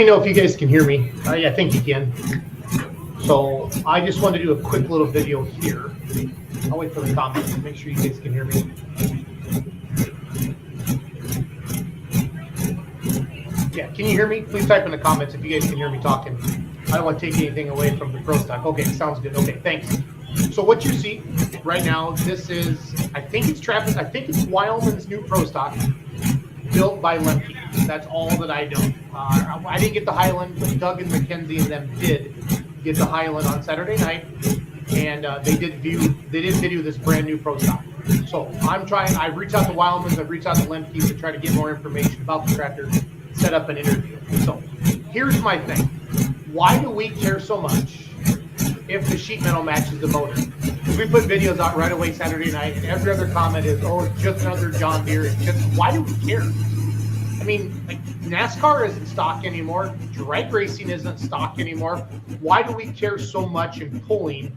me know if you guys can hear me. I think you can. So I just wanted to do a quick little video here. I'll wait for the comments to make sure you guys can hear me. Yeah, can you hear me? Please type in the comments if you guys can hear me talking. I don't want to take anything away from the pro stock. Okay, sounds good. Okay, thanks. So what you see right now, this is, I think it's Travis, I think it's Wildman's new pro stock built by Lemke. That's all that I know. I didn't get the Highland, but Doug and Mackenzie and them did get the Highland on Saturday night, and they did video this brand new pro stock. So I've reached out to Wildman's, I've reached out to Lemke to try to get more information about the tractor, set up an interview. So here's my thing. Why do we care so much if the sheet metal matches the motor? Because we put videos out right away Saturday night, and every other comment is, oh, it's just another John Deere. It's just, why do we care? I mean, like, NASCAR isn't stock anymore. Drag racing isn't stock anymore. Why do we care so much in pulling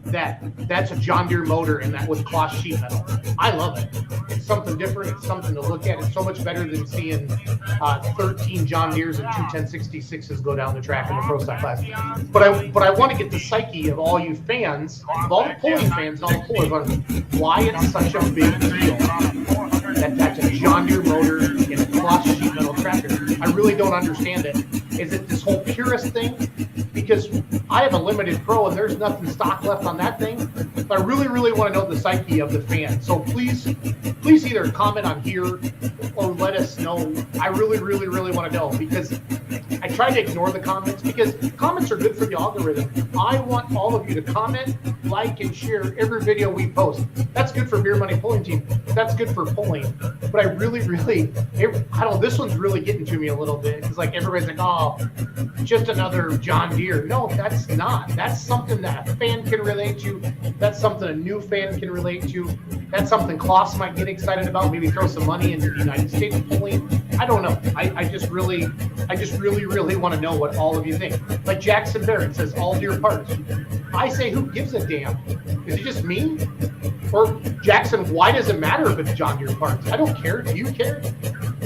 that that's a John Deere motor and that with cloth sheet metal? I love it. It's something different. It's something to look at. It's so much better than seeing 13 John Deeres and 2 1066s go down the track in the pro stock class. But I want to get the psyche of all you fans, of all the pulling fans and all the pullers, on why it's such a big deal that that's a John Deere motor in a cloth sheet metal tractor. I really don't understand it. Is it this whole purist thing? Because I have a limited pro and there's nothing stock left on that thing. But I really, really want to know the psyche of the fan. So please either comment on here or let us know. I really, really, really want to know, because I try to ignore the comments because comments are good for the algorithm. I want all of you to comment, like, and share every video we post. That's good for Beer Money Pulling Team. That's good for pulling. But I really, I don't know, this one's really getting to me a little bit. It's like everybody's like, oh, just another John Deere. No, that's not. That's something that a fan can relate to. That's something a new fan can relate to. That's something Klaus might get excited about. Maybe throw some money into the United States pulling. I don't know. I just really want to know what all of you think. Like Jackson Barrett says, all Deere parts. I say, who gives a damn? Is it just me? Or Jackson, why does it matter if it's John Deere parts? I don't care. Do you care?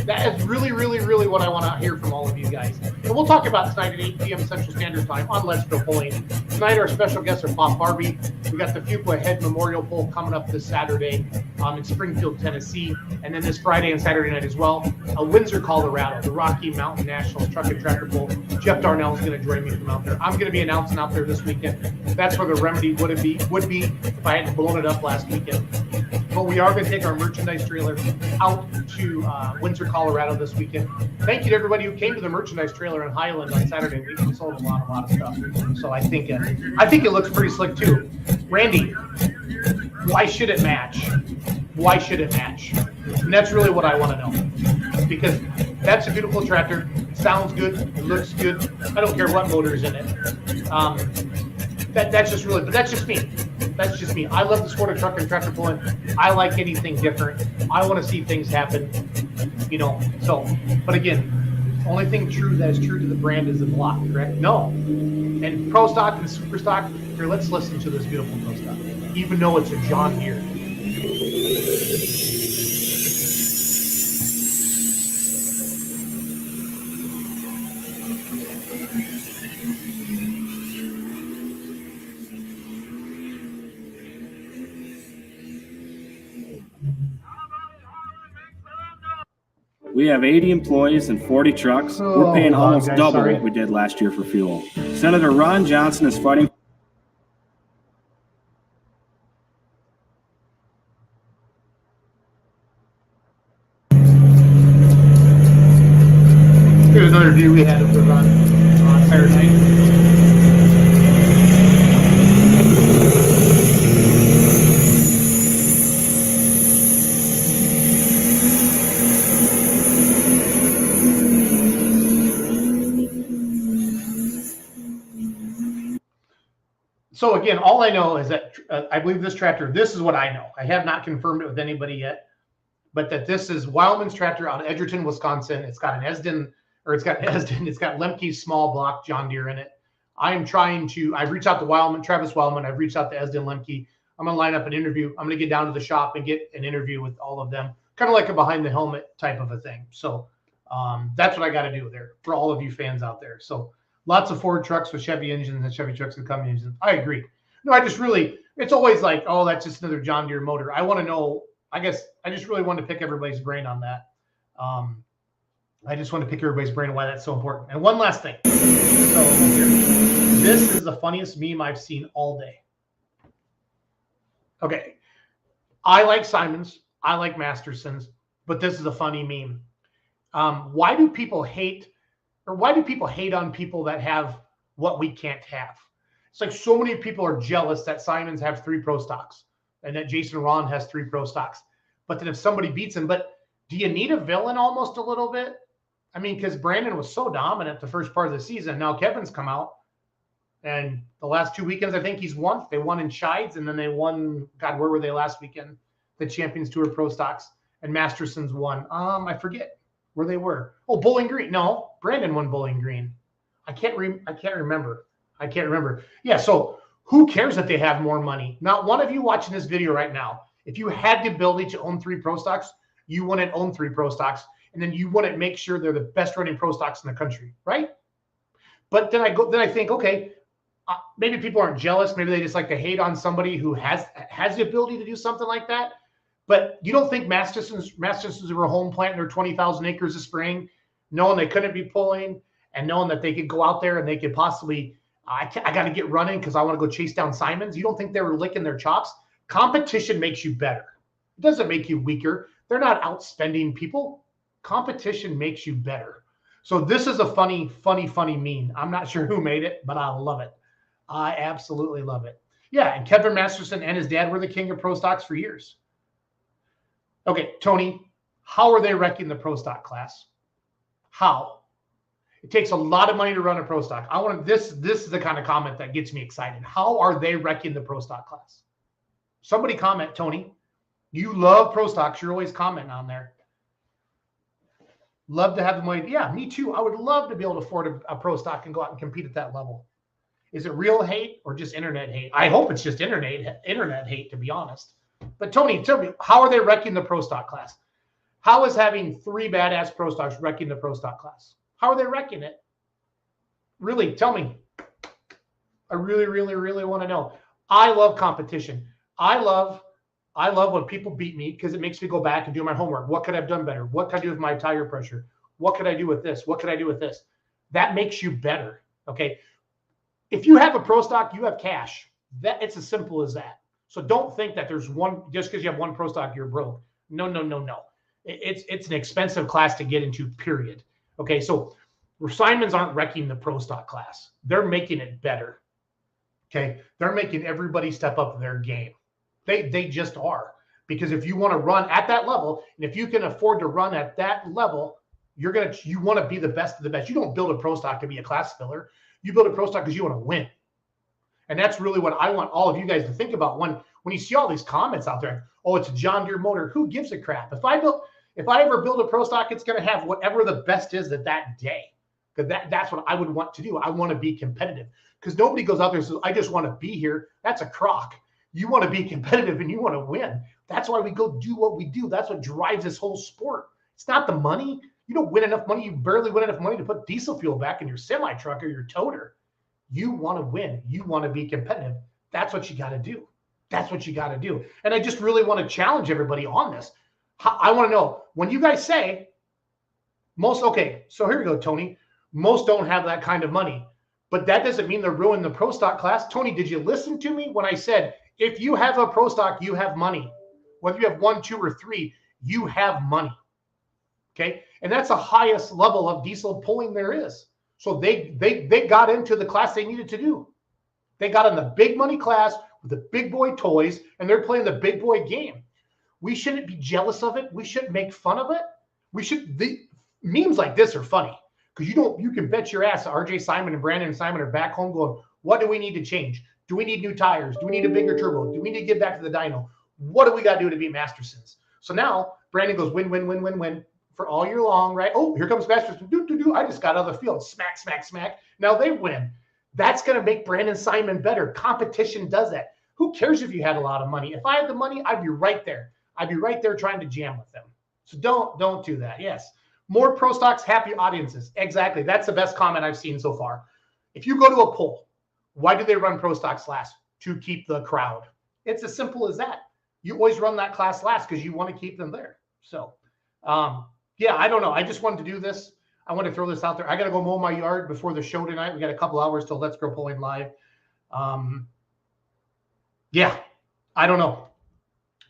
That is really, really, really what I want to hear from all of you guys. And we'll talk about tonight at 8 p.m. Central Standard Time on Let's Go Pulling. Tonight, our special guests are Bob Barbie. We got the Fuqua Head Memorial Pull coming up this Saturday in Springfield, Tennessee. And then this Friday and Saturday night as well, Windsor, Colorado, the Rocky Mountain National Truck and Tractor Pull. Jeff Darnell is going to join me from out there. I'm going to be announcing out there this weekend. That's where the remedy would be if I hadn't blown it up last weekend. But we are going to take our merchandise trailer out to Windsor, Colorado this weekend. Thank you to everybody who came to the merchandise trailer in Highland on Saturday. We sold a lot of stuff. So I think it looks pretty slick too. Randy, why should it match? Why should it match? And that's really what I want to know. Because that's a beautiful tractor. It sounds good. It looks good. I don't care what motor is in it. That's just me. That's just me. I love the sport of truck and tractor pulling. I like anything different. I want to see things happen, So, but again, only thing that is true to the brand is the block, correct? No. And pro stock and super stock, here, let's listen to this beautiful pro stock, even though it's a John Deere. We have 80 employees and 40 trucks. We're paying almost double what we did last year for fuel. Senator Ron Johnson is fighting. Here's another view we had of the run on Saturday night. So again, all I know is that I believe this tractor, this is what I know. I have not confirmed it with anybody yet, but that this is Wildman's tractor out of Edgerton, Wisconsin. It's got it's got Lemke's small block John Deere in it. I've reached out to Travis Wildman. I've reached out to Esden Lemke. I'm going to line up an interview. I'm going to get down to the shop and get an interview with all of them, kind of like a behind the helmet type of a thing. So That's what I got to do there for all of you fans out there. So lots of Ford trucks with Chevy engines and Chevy trucks with Cummins engines. I agree. No, it's always like, oh, that's just another John Deere motor. I want to know, I guess I just really want to pick everybody's brain on that. I just want to pick everybody's brain on why that's so important. And one last thing. So this is the funniest meme I've seen all day. Okay. I like Simons. I like Mastersons, but this is a funny meme. Why do people hate on people that have what we can't have? It's like so many people are jealous that Simons have 3 pro stocks and that Jason Ron has 3 pro stocks. But then if somebody beats him, but do you need a villain almost a little bit? I mean, because Brandon was so dominant the first part of the season. Now Kevin's come out, and the last 2 weekends, I think he's won. They won in Shides, and then they won, God, where were they last weekend? The Champions Tour Pro Stocks, and Masterson's won. I forget where they were. Oh, Bowling Green. No, Brandon won Bowling Green. I can't remember. Yeah, so who cares that they have more money? Not one of you watching this video right now, if you had the ability to own 3 pro stocks, you wouldn't own 3 pro stocks, and then you wouldn't make sure they're the best running pro stocks in the country, right? But then I think, okay, maybe people aren't jealous. Maybe they just like to hate on somebody who has the ability to do something like that. But you don't think Mastersons were a home planting their 20,000 acres of spring, knowing they couldn't be pulling and knowing that they could go out there and they could possibly, I got to get running because I want to go chase down Simons. You don't think they were licking their chops? Competition makes you better. It doesn't make you weaker. They're not outspending people. Competition makes you better. So this is a funny meme. I'm not sure who made it, but I love it. I absolutely love it. Yeah, and Kevin Masterson and his dad were the king of pro stocks for years. Okay, Tony, how are they wrecking the pro stock class? How? It takes a lot of money to run a pro stock. This is the kind of comment that gets me excited. How are they wrecking the pro stock class? Somebody comment, Tony. You love pro stocks. You're always commenting on there. Love to have the money. Yeah, me too. I would love to be able to afford a pro stock and go out and compete at that level. Is it real hate or just internet hate? I hope it's just internet hate, to be honest. But Tony, tell me, how are they wrecking the pro stock class? How is having 3 badass pro stocks wrecking the pro stock class? How are they wrecking it? Really, tell me. I really, really, really want to know. I love competition. I love when people beat me because it makes me go back and do my homework. What could I have done better? What could I do with my tire pressure? What could I do with this? What could I do with this? That makes you better. Okay. If you have a pro stock, you have cash. It's as simple as that. So don't think that there's one, just because you have 1 pro stock, you're broke. No. It's an expensive class to get into, period. Okay. So Simons aren't wrecking the pro stock class. They're making it better. Okay. They're making everybody step up their game. They just are. Because if you want to run at that level, and if you can afford to run at that level, you want to be the best of the best. You don't build a pro stock to be a class filler. You build a pro stock because you want to win. And that's really what I want all of you guys to think about when you see all these comments out there. Oh, it's a John Deere motor. Who gives a crap? If I ever build a pro stock, it's going to have whatever the best is that day. Because that's what I would want to do. I want to be competitive. Because nobody goes out there and says, I just want to be here. That's a crock. You want to be competitive and you want to win. That's why we go do what we do. That's what drives this whole sport. It's not the money. You don't win enough money. You barely win enough money to put diesel fuel back in your semi truck or your toter. You want to win. You want to be competitive. That's what you got to do. That's what you got to do. And I just really want to challenge everybody on this. I want to know when you guys say okay, so here we go, Tony. Most don't have that kind of money, but that doesn't mean they're ruining the pro stock class. Tony, did you listen to me when I said, if you have a pro stock, you have money. Whether you have 1, 2, or 3, you have money. Okay. And that's the highest level of diesel pulling there is. So they got into the class they needed to do. They got in the big money class with the big boy toys, and they're playing the big boy game. We shouldn't be jealous of it. We shouldn't make fun of it. Memes like this are funny because you can bet your ass that RJ Simon and Brandon Simon are back home going, what do we need to change? Do we need new tires? Do we need a bigger turbo? Do we need to get back to the dyno? What do we got to do to beat Mastersons? So now Brandon goes win, win, win, win, win for all year long, right? Oh, here comes Masterson. I just got out of the field. Smack, smack, smack. Now they win. That's going to make Brandon Simon better. Competition does that. Who cares if you had a lot of money? If I had the money, I'd be right there. I'd be right there trying to jam with them. So don't do that. Yes. More pro stocks, happy audiences. Exactly. That's the best comment I've seen so far. If you go to a poll, why do they run pro stocks last? To keep the crowd. It's as simple as that. You always run that class last because you want to keep them there. So, yeah, I don't know. I just wanted to do this. I want to throw this out there. I got to go mow my yard before the show tonight. We got a couple hours till Let's Grow Pulling live. Yeah, I don't know.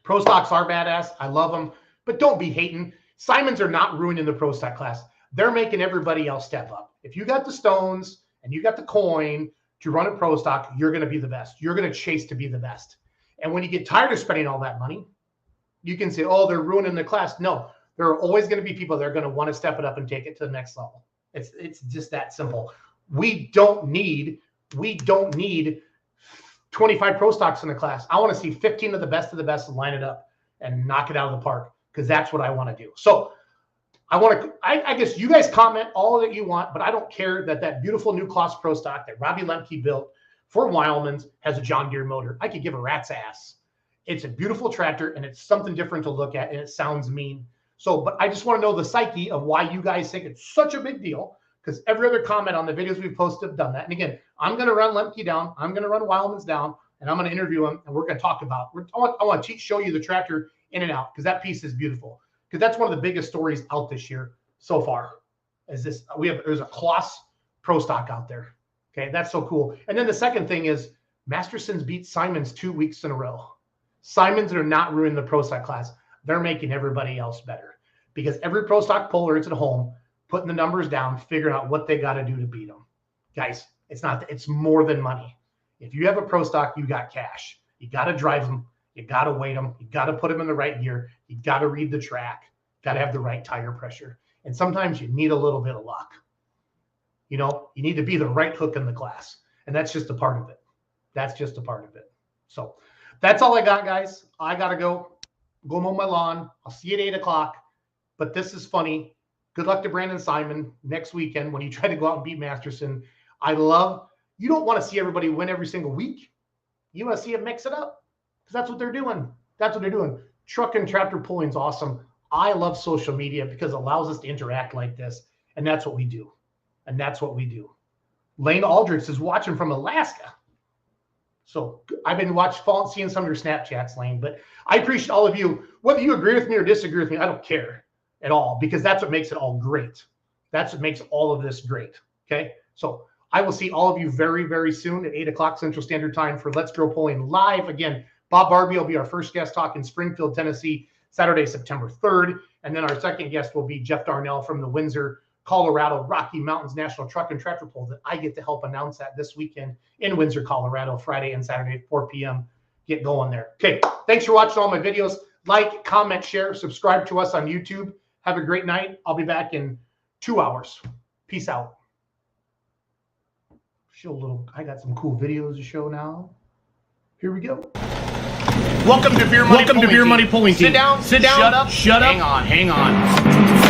Pro stocks are badass. I love them, but don't be hating. Simons are not ruining the pro stock class. They're making everybody else step up. If you got the stones and you got the coin to run a pro stock, you're going to be the best. You're going to chase to be the best. And when you get tired of spending all that money, you can say, oh, they're ruining the class. No, there are always going to be people that are going to want to step it up and take it to the next level. It's just that simple. We don't need 25 pro stocks in the class. I want to see 15 of the best line it up and knock it out of the park, because that's what I want to do. So I guess you guys comment all that you want, but I don't care that beautiful new Kloss Pro stock that Robbie Lemke built for Wildman's has a John Deere motor. I could give a rat's ass. It's a beautiful tractor, and it's something different to look at, and it sounds mean. So, but I just want to know the psyche of why you guys think it's such a big deal, because every other comment on the videos we've posted have done that. And again, I'm going to run Lemke down. I'm going to run Wildman's down, and I'm going to interview him, and we're going to talk about I want to show you the tractor in and out, because that piece is beautiful. Because that's one of the biggest stories out this year so far. Is this there's a Kloss Pro stock out there. Okay, that's so cool. And then the second thing is Masterson's beat Simons 2 weeks in a row. Simons are not ruining the pro stock class. They're making everybody else better, because every pro stock puller is at home putting the numbers down, figuring out what they got to do to beat them. Guys, it's more than money. If you have a pro stock, you got cash. You got to drive them. You got to weight them. You got to put them in the right gear. You got to read the track. Got to have the right tire pressure. And sometimes you need a little bit of luck. You know, you need to be the right hook in the class. And that's just a part of it. That's just a part of it. So that's all I got, guys. I got to go mow my lawn. I'll see you at 8 o'clock. But this is funny. Good luck to Brandon Simon next weekend when you try to go out and beat Masterson. You don't want to see everybody win every single week. You want to see them mix it up, because that's what they're doing. That's what they're doing. Truck and tractor pulling is awesome. I love social media because it allows us to interact like this. And that's what we do. And that's what we do. Lane Aldrich is watching from Alaska. So I've been seeing some of your Snapchats, Lane. But I appreciate all of you. Whether you agree with me or disagree with me, I don't care at all, because that's what makes it all great. That's what makes all of this great. Okay? So I will see all of you very, very soon at 8 o'clock Central Standard Time for Let's Grow Pulling live. Again, Bob Barbie will be our first guest talk in Springfield, Tennessee, Saturday, September 3rd. And then our second guest will be Jeff Darnell from the Windsor, Colorado Rocky Mountains National Truck and Tractor Pull that I get to help announce that this weekend in Windsor, Colorado, Friday and Saturday at 4 p.m. Get going there. Okay, thanks for watching all my videos. Like, comment, share, subscribe to us on YouTube. Have a great night. I'll be back in 2 hours. Peace out. I got some cool videos to show now. Here we go. Welcome to Beer Money Pulling Team. Sit down. Shut up. Hang on.